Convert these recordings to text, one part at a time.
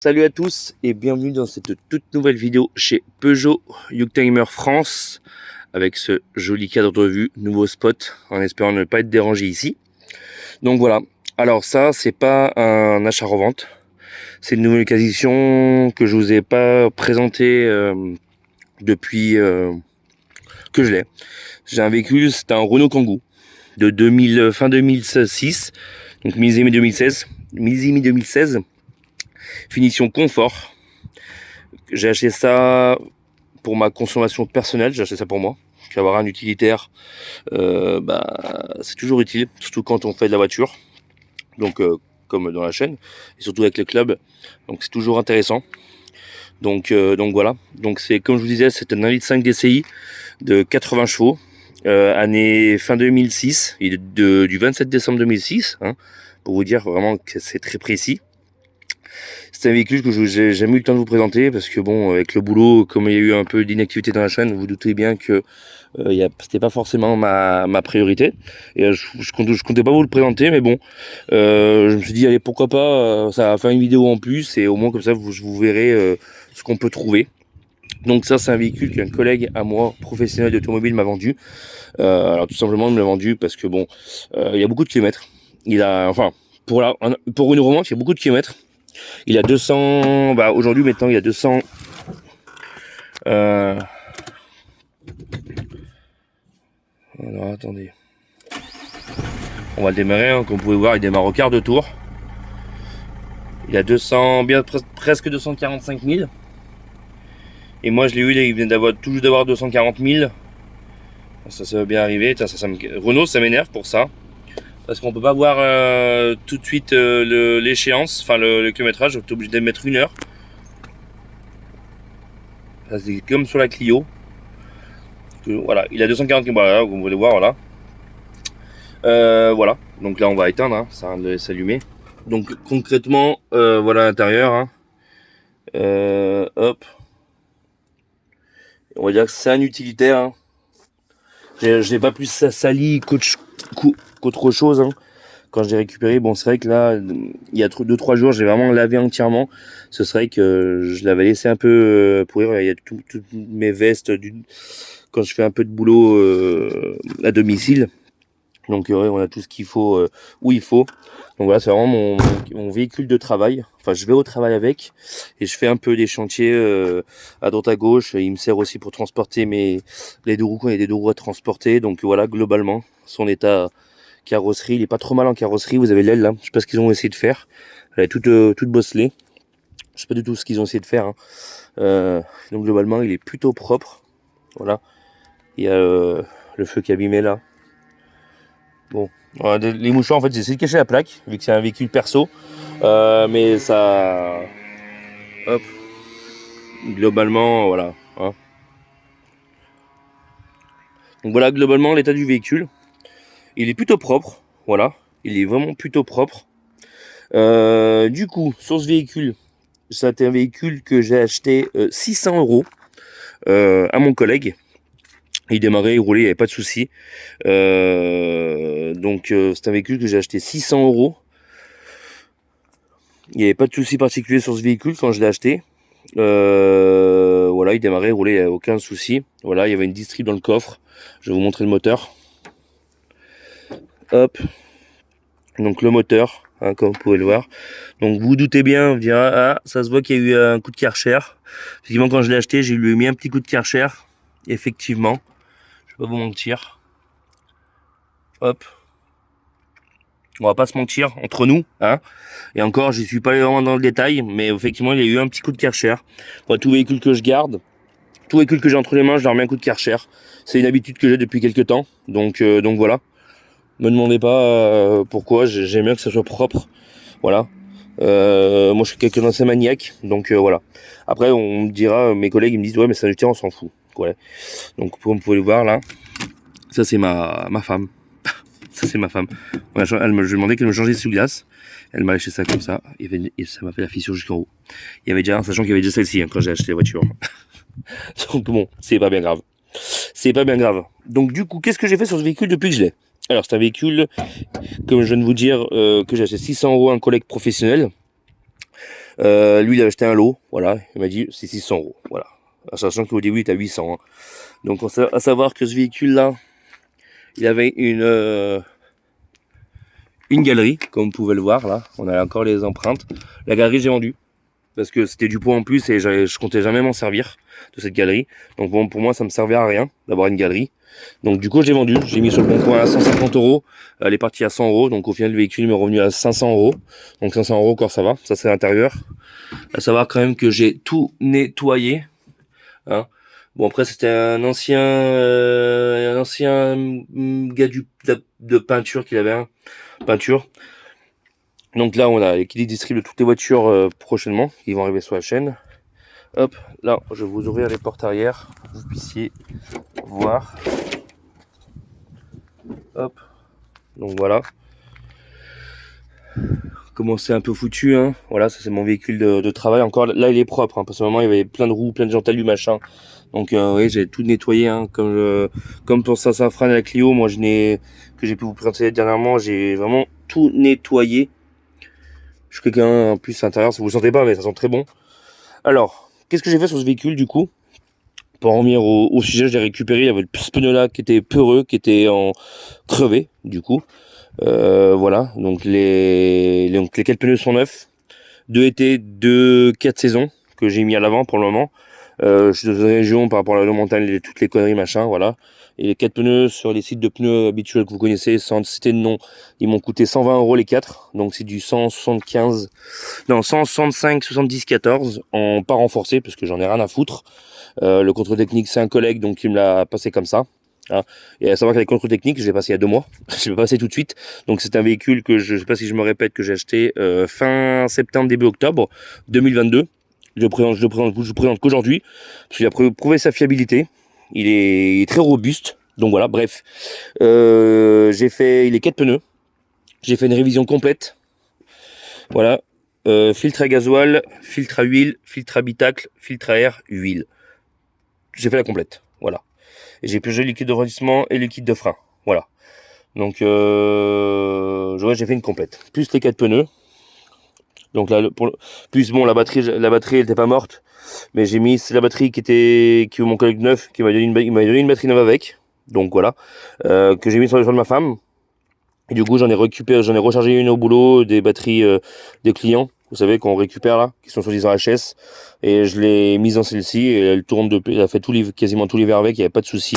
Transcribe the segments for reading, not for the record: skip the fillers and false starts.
Salut à tous et bienvenue dans cette toute nouvelle vidéo chez Peugeot Youngtimer France avec ce joli cadre de vue, nouveau spot, en espérant ne pas être dérangé ici. Donc voilà, alors ça c'est pas un achat-revente, c'est une nouvelle acquisition que je vous ai pas présentée depuis que je l'ai. J'ai un véhicule, c'est un Renault Kangoo de fin 2006, donc millésime 2016. Finition confort. J'ai acheté ça pour ma consommation personnelle, j'ai acheté ça pour moi. Avoir un utilitaire, c'est toujours utile, surtout quand on fait de la voiture. Donc comme dans la chaîne, et surtout avec le club. Donc c'est toujours intéressant. Donc voilà. Donc c'est comme je vous disais, c'est un 1,5 DCI de 80 chevaux. Année fin 2006, du 27 décembre 2006, hein, pour vous dire vraiment que c'est très précis. C'est un véhicule que j'ai jamais eu le temps de vous présenter parce que bon, avec le boulot, comme il y a eu un peu d'inactivité dans la chaîne, vous doutez bien que c'était pas forcément ma priorité. Et je comptais pas vous le présenter, mais bon, je me suis dit allez pourquoi pas, ça va faire une vidéo en plus et au moins comme ça je vous verrez ce qu'on peut trouver. Donc ça c'est un véhicule qu'un collègue à moi, professionnel d'automobile, m'a vendu. Alors tout simplement il me l'a vendu parce que bon, il y a beaucoup de kilomètres. Il a, enfin, pour une revente, il y a beaucoup de kilomètres. Il a 200, aujourd'hui maintenant il a 200. Alors attendez. On va le démarrer, hein, comme vous pouvez voir, il démarre au quart de tour. Il a 200, presque 245 000. Et moi je l'ai eu, il vient tout juste d'avoir 240 000. Ça va bien arriver. Renault, ça m'énerve pour ça. Parce qu'on peut pas voir tout de suite l'échéance, enfin le kilométrage, on est obligé de mettre 1 heure. C'est comme sur la Clio. Voilà, il a 240 000, voilà, vous pouvez le voir, voilà. Voilà, donc là on va éteindre, hein, ça va s'allumer. Donc concrètement, voilà l'intérieur. Hein. Hop. On va dire que c'est un utilitaire. Hein. Je n'ai pas plus sali qu'autre chose. Hein. Quand je l'ai récupéré, bon c'est vrai que là, il y a 2-3 jours, j'ai vraiment lavé entièrement. Ce serait que je l'avais laissé un peu pourrir. Il y a toutes mes vestes quand je fais un peu de boulot à domicile. Donc on a tout ce qu'il faut où il faut. Donc voilà, c'est vraiment mon véhicule de travail. Enfin, je vais au travail avec et je fais un peu des chantiers à droite à gauche. Il me sert aussi pour transporter les deux roues quand il y a des deux roues à transporter. Donc voilà, globalement, son état carrosserie, il est pas trop mal en carrosserie. Vous avez l'aile là, je sais pas ce qu'ils ont essayé de faire. Elle est toute bosselée. Je sais pas du tout ce qu'ils ont essayé de faire. Hein. Donc globalement, il est plutôt propre. Voilà. Il y a le feu qui est abîmé là. Bon, les mouchoirs, en fait, j'ai essayé de cacher la plaque, vu que c'est un véhicule perso. Mais ça... Hop. Globalement, voilà. Hein. Donc voilà, globalement, l'état du véhicule. Il est plutôt propre. Voilà. Il est vraiment plutôt propre. Du coup, sur ce véhicule, c'est un véhicule que j'ai acheté 600 € à mon collègue. Il démarrait, il roulait, il n'y avait pas de souci. Donc c'est un véhicule que j'ai acheté 600 €. Il n'y avait pas de souci particulier sur ce véhicule quand je l'ai acheté. Voilà, il démarrait, il roulait, il n'y avait aucun souci. Voilà, il y avait une distrib dans le coffre. Je vais vous montrer le moteur. Hop. Donc le moteur, hein, comme vous pouvez le voir. Donc vous doutez bien, on dira, ah, ça se voit qu'il y a eu un coup de Karcher. Effectivement, quand je l'ai acheté, j'ai lui mis un petit coup de Karcher. Effectivement. Je vais pas vous mentir. Hop. On va pas se mentir entre nous, hein. Et encore, je suis pas vraiment dans le détail, mais effectivement, il y a eu un petit coup de Karcher. Moi, tout véhicule que je garde, tout véhicule que j'ai entre les mains, je leur mets un coup de Karcher. C'est une habitude que j'ai depuis quelques temps, donc voilà. Me demandez pas pourquoi. J'aime bien que ça soit propre, voilà. Moi, je suis quelqu'un d'assez maniaque, donc voilà. Après, on me dira, mes collègues, ils me disent ouais, mais ça on s'en fout. Ouais. Donc, comme vous pouvez le voir là, ça c'est ma femme. Ça c'est ma femme. Je lui demandais qu'elle me changeait sous glace. Elle m'a lâché ça comme ça. Et ça m'a fait la fissure jusqu'en haut. Il y avait déjà, sachant qu'il y avait déjà celle-ci hein, quand j'ai acheté la voiture. Donc bon, c'est pas bien grave. C'est pas bien grave. Donc du coup, qu'est-ce que j'ai fait sur ce véhicule depuis que je l'ai? Alors c'est un véhicule, comme je viens de vous dire, que j'ai acheté 600 € à un collègue professionnel. Lui, il a acheté un lot, voilà, il m'a dit c'est 600 €, voilà. Sachant qu'au début, il était à 800, hein. Donc, à savoir que ce véhicule-là, il avait une galerie, comme vous pouvez le voir, là. On a encore les empreintes. La galerie, j'ai vendu. Parce que c'était du poids en plus et je comptais jamais m'en servir de cette galerie. Donc bon, pour moi, ça me servait à rien d'avoir une galerie. Donc du coup, j'ai vendu. J'ai mis sur le bon coin à 150 €. Elle est partie à 100 €. Donc au final, le véhicule m'est revenu à 500 €. Donc 500 € encore, ça va. Ça, c'est l'intérieur. À savoir quand même que j'ai tout nettoyé. Hein. Bon, après, c'était un ancien gars de peinture qu'il avait. Peinture. Donc là, on a qui distribue toutes les voitures prochainement, qui vont arriver sur la chaîne. Hop, là, je vais vous ouvrir les portes arrière, que vous puissiez voir. Hop, donc voilà. Comment c'est un peu foutu, hein. Voilà, ça c'est mon véhicule de travail. Encore là, il est propre, hein, parce que moment il y avait plein de roues, plein de jantes à lui, machin. Donc oui, j'ai tout nettoyé, hein, comme pour ça Safran et la Clio. Moi, que j'ai pu vous présenter dernièrement, j'ai vraiment tout nettoyé. Je suis quelqu'un en plus à l'intérieur, ça vous le sentez pas, mais ça sent très bon. Alors, qu'est-ce que j'ai fait sur ce véhicule du coup? Pour en revenir au sujet, je l'ai récupéré. Il y avait ce pneu là qui était peureux, qui était en crevé du coup. Voilà, donc les 4 pneus sont neufs. 2 étés, 2 4 saisons que j'ai mis à l'avant pour le moment. Je suis dans une région par rapport à la montagne, toutes les conneries machin, voilà. Et les 4 pneus sur les sites de pneus habituels que vous connaissez, sans citer de nom, ils m'ont coûté 120 € les 4. Donc c'est du 175, non 165, 70, 14 en pas renforcé parce que j'en ai rien à foutre. Le contrôle technique c'est un collègue donc il me l'a passé comme ça. Hein. Et à savoir que les contrôles techniques, je l'ai passé il y a 2 mois. Je l'ai passé tout de suite. Donc c'est un véhicule que je sais pas si je me répète que j'ai acheté fin septembre début octobre 2022. Je le présente qu'aujourd'hui parce qu'il a prouvé sa fiabilité. Il est très robuste. Donc voilà, bref. J'ai fait les 4 pneus. J'ai fait une révision complète. Voilà. Filtre à gasoil, filtre à huile, filtre à habitacle, filtre à air, huile. J'ai fait la complète. Voilà. Et j'ai purgé le liquide de refroidissement et le liquide de frein. Voilà. Donc j'ai fait une complète. Plus les 4 pneus. Donc là, plus bon, la batterie elle était pas morte, mais j'ai mis la batterie qui mon collègue neuf, qui m'a donné une batterie neuve avec. Donc voilà, que j'ai mis sur le champ de ma femme. Et du coup, j'en ai rechargé une au boulot, des batteries des clients, vous savez, qu'on récupère là, qui sont soi-disant HS. Et je l'ai mise dans celle-ci et elle tourne elle a fait quasiment tout l'hiver avec, il n'y avait pas de souci.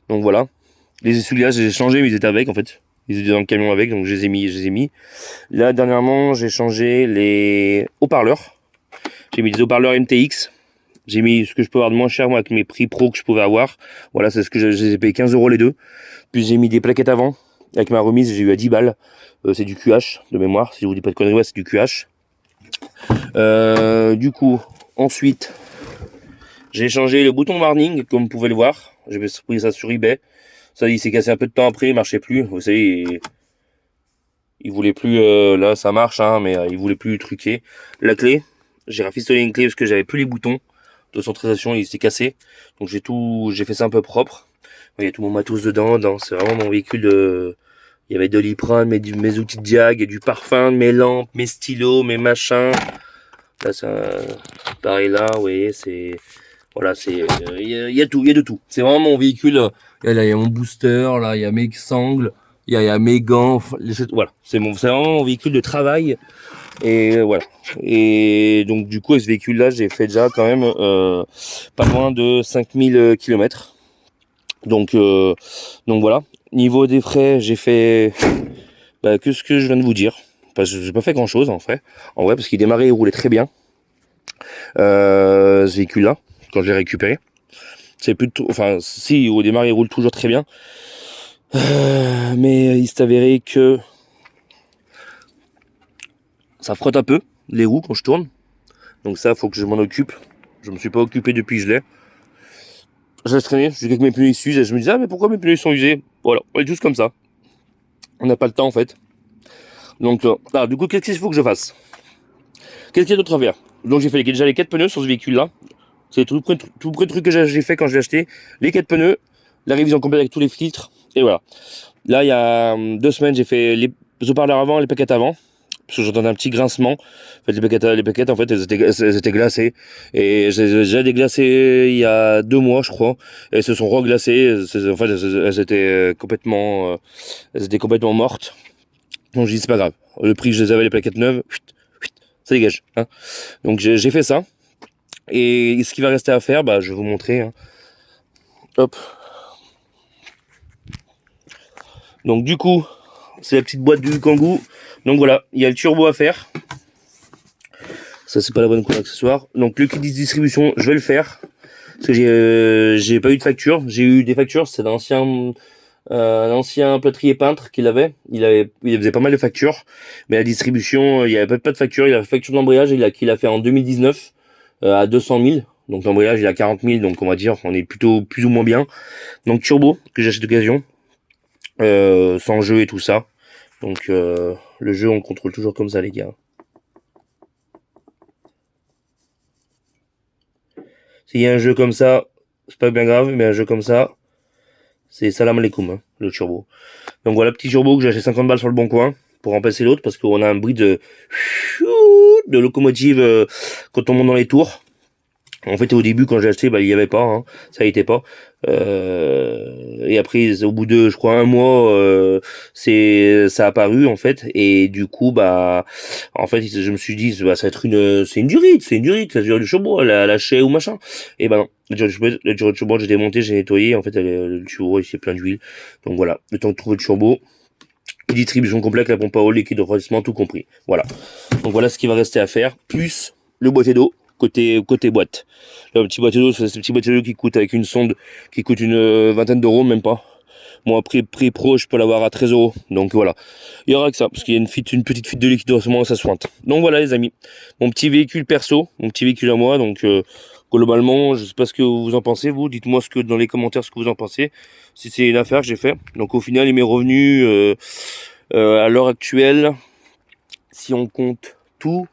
Donc voilà. Les essuie-glaces, j'ai changé, mais ils étaient avec en fait. Ils étaient dans le camion avec, donc je les ai mis. Là, dernièrement, j'ai changé les haut-parleurs. J'ai mis des haut-parleurs MTX. J'ai mis ce que je peux avoir de moins cher, moi, avec mes prix pro que je pouvais avoir. Voilà, c'est ce que je les ai payé 15 € les deux. Puis j'ai mis des plaquettes avant. Avec ma remise, j'ai eu à 10 balles. C'est du QH, de mémoire. Si je vous dis pas de conneries, ouais, c'est du QH. Du coup, ensuite, j'ai changé le bouton warning, comme vous pouvez le voir. J'ai pris ça sur eBay. Ça, il s'est cassé un peu de temps après, il marchait plus. Vous savez, il voulait plus, là ça marche, hein, mais il voulait plus truquer. La clé, j'ai rafistolé une clé parce que j'avais plus les boutons de centralisation, il s'est cassé. Donc j'ai fait ça un peu propre. Il y a tout mon matos dedans, c'est vraiment mon véhicule de... Il y avait de l'iprane, mes outils de diag, du parfum, mes lampes, mes stylos, mes machins. Là, ça, pareil là, vous voyez, c'est... Voilà, c'est... Il y a de tout. C'est vraiment mon véhicule. Là, il y a mon booster, là, il y a mes sangles, il y a mes gants. Voilà, c'est vraiment mon véhicule de travail. Et voilà. Et donc, du coup, avec ce véhicule-là, j'ai fait déjà quand même pas loin de 5000 km. Donc voilà. Niveau des frais, j'ai fait que ce que je viens de vous dire. Parce que j'ai pas fait grand chose en vrai, parce qu'il démarrait et roulait très bien. Ce véhicule-là, quand je l'ai récupéré. C'est plutôt, enfin, si au démarrage il roule toujours très bien, mais il s'est avéré que ça frotte un peu les roues quand je tourne. Donc ça, faut que je m'en occupe. Je me suis pas occupé depuis que je l'ai. Je laisse traîner, je dis que mes pneus ils s'usent et je me dis mais pourquoi mes pneus ils sont usés? Voilà, on est juste comme ça. On n'a pas le temps en fait. Donc du coup, qu'est-ce qu'il faut que je fasse? Qu'est-ce qu'il y a d'autre à faire? Donc j'ai fait déjà les 4 pneus sur ce véhicule-là. C'est tout près de truc que j'ai fait quand je l'ai acheté. Les 4 pneus, la révision complète avec tous les filtres. Et voilà. Là, il y a 2 semaines, j'ai fait les haut-parleurs avant, les plaquettes avant. parce que j'entendais un petit grincement. En fait, les plaquettes en fait, elles étaient glacées. Et je les ai déjà déglacées il y a 2 mois, je crois. Et elles se sont reglacées. En fait, elles étaient complètement mortes. Donc j'ai dit, c'est pas grave. Le prix que je les avais, les plaquettes neuves, ça dégage. Hein. Donc j'ai fait ça. Et ce qui va rester à faire, bah, je vais vous montrer. Hein. Hop. Donc du coup, c'est la petite boîte du Kangoo. Donc voilà, il y a le turbo à faire. Ça, c'est pas la bonne couleur accessoire. Donc le kit de distribution, je vais le faire. Parce que j'ai pas eu de facture. J'ai eu des factures, c'est un ancien plâtrier peintre qui l'avait. Il faisait pas mal de factures. Mais la distribution, il y avait pas de facture. Il a fait facture d'embrayage qu'il a fait en 2019 à 200 000. Donc l'embrayage, il a 40 000. Donc on va dire, on est plutôt plus ou moins bien. Donc turbo, que j'achète d'occasion. Sans jeu et tout ça. Donc le jeu, on le contrôle toujours comme ça, les gars. S'il y a un jeu comme ça, c'est pas bien grave, mais un jeu comme ça, c'est salam alaikum, hein, le turbo. Donc voilà, petit turbo que j'ai acheté 50 balles sur le bon coin pour remplacer l'autre parce qu'on a un bruit de locomotive quand on monte dans les tours. En fait, au début, quand j'ai acheté, bah, il y avait pas, hein, ça y était pas. Et après, au bout de, je crois, 1 mois, ça a apparu en fait. Et du coup, bah, en fait, je me suis dit, bah, ça va être c'est une durite, la durite du turbo, elle a lâché ou machin. Et bah non, la durite du turbo, j'ai démonté, j'ai nettoyé. En fait, le turbo, il fait plein d'huile. Donc voilà, le temps de trouver le turbo. Distribution complète, la pompe à eau, liquide de refroidissement, tout compris. Voilà. Donc voilà ce qui va rester à faire, plus le boîtier d'eau côté boîte. Le petit boîtier d'eau, c'est ce petit boîtier d'eau qui coûte avec une sonde qui coûte une vingtaine d'euros, même pas. Moi, prix pro, je peux l'avoir à 13 euros. Donc voilà. Il y aura que ça, parce qu'il y a une petite fuite de liquide de refroidissement, ça se pointe. Donc voilà les amis. Mon petit véhicule perso, mon petit véhicule à moi, donc globalement, je sais pas ce que vous en pensez, vous. Dites-moi dans les commentaires ce que vous en pensez. Si c'est une affaire que j'ai fait. Donc au final, il m'est revenu à l'heure actuelle, si on compte tout,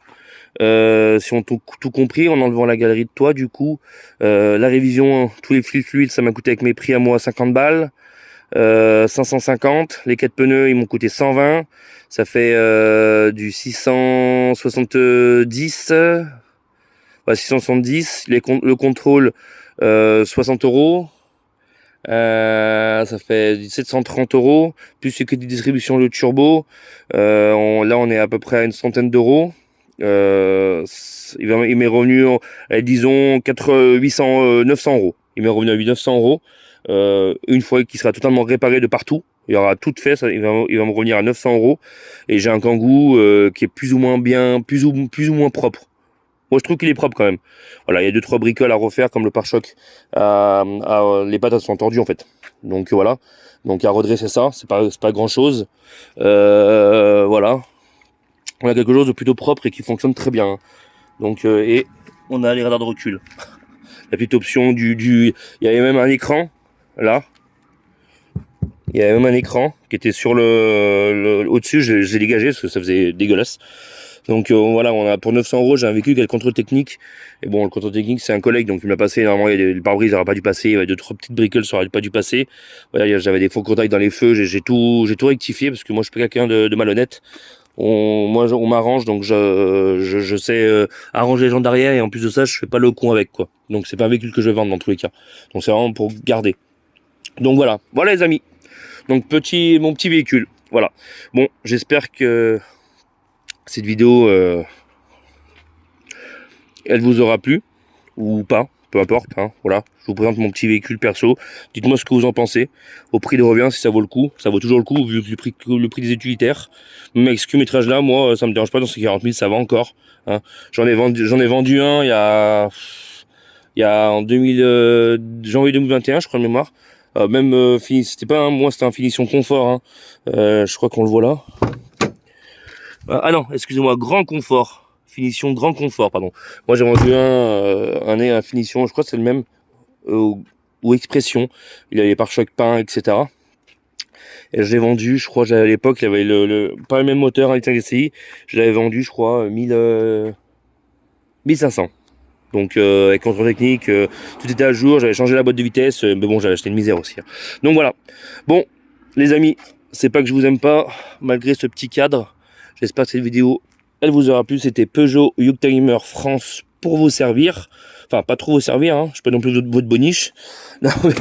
si on tout compris, en enlevant la galerie de toit, du coup, la révision, tous les fils fluides, ça m'a coûté avec mes prix à moi 50 balles. 550, les 4 pneus ils m'ont coûté 120, ça fait du 670, ouais, 670, le contrôle 60 euros, ça fait 730 euros, plus que des distributions de turbo, là on est à peu près à une centaine d'euros. Il m'est revenu, disons 900 euros. Il m'est revenu à 900 euros. Une fois qu'il sera totalement réparé de partout, il y aura tout fait, il va me revenir à 900 euros. Et j'ai un Kangoo qui est plus ou moins bien, plus ou moins propre. Moi, je trouve qu'il est propre quand même. Voilà, il y a 2-3 bricoles à refaire, comme le pare-choc. Les pattes sont tordues en fait. Donc voilà. Donc à redresser ça, c'est pas grand chose. Voilà. On a quelque chose de plutôt propre et qui fonctionne très bien. Hein. Donc et on a les radars de recul. La petite option il y avait même un écran là. Il y avait même un écran qui était sur au-dessus. J'ai dégagé parce que ça faisait dégueulasse. Donc voilà, on a pour 900 euros, j'ai un véhicule qui a le contrôle technique. Et bon, le contrôle technique, c'est un collègue, donc il m'a passé. Normalement, le pare-brise n'aurait pas dû passer, il y avait 2-3 petites bricoles, ça n'aurait pas dû passer. Voilà, j'avais des faux contacts dans les feux, j'ai tout rectifié parce que moi, je suis pas quelqu'un de malhonnête. On m'arrange, donc je sais arranger les gens derrière, et en plus de ça, je fais pas le con avec quoi. Donc c'est pas un véhicule que je vais vendre dans tous les cas. Donc c'est vraiment pour garder. Donc voilà les amis. Donc mon petit véhicule. Voilà. Bon, j'espère que cette vidéo elle vous aura plu ou pas, peu importe. Hein, voilà, je vous présente mon petit véhicule perso. Dites-moi ce que vous en pensez. Au prix de revient, si ça vaut le coup, ça vaut toujours le coup vu le prix des utilitaires. Même avec ce kilométrage là, moi, ça me dérange pas. Dans ces 40 000, ça va encore. Hein. J'en ai vendu un il y a en janvier 2021, je crois de mémoire. Même c'était pas un, moi, c'était un finition confort. Hein. Je crois qu'on le voit là. Ah non, excusez-moi, grand confort. Finition grand confort, pardon. Moi j'ai vendu un finition, je crois que c'est le même, ou expression. Il a les pare-chocs peints, etc. Et je l'ai vendu, je crois, à l'époque, il avait pas le même moteur, un TSI. Je l'avais vendu, je crois, 1500. Donc avec contrôle technique, tout était à jour, j'avais changé la boîte de vitesse, mais bon, j'avais acheté une misère aussi. Hein. Donc voilà. Bon, les amis, c'est pas que je vous aime pas, malgré ce petit cadre. J'espère que cette vidéo, elle vous aura plu. C'était Peugeot Youngtimer France pour vous servir. Enfin, pas trop vous servir, hein. Je suis pas non plus votre boniche. Non, mais...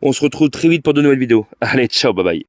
On se retrouve très vite pour de nouvelles vidéos. Allez, ciao, bye bye.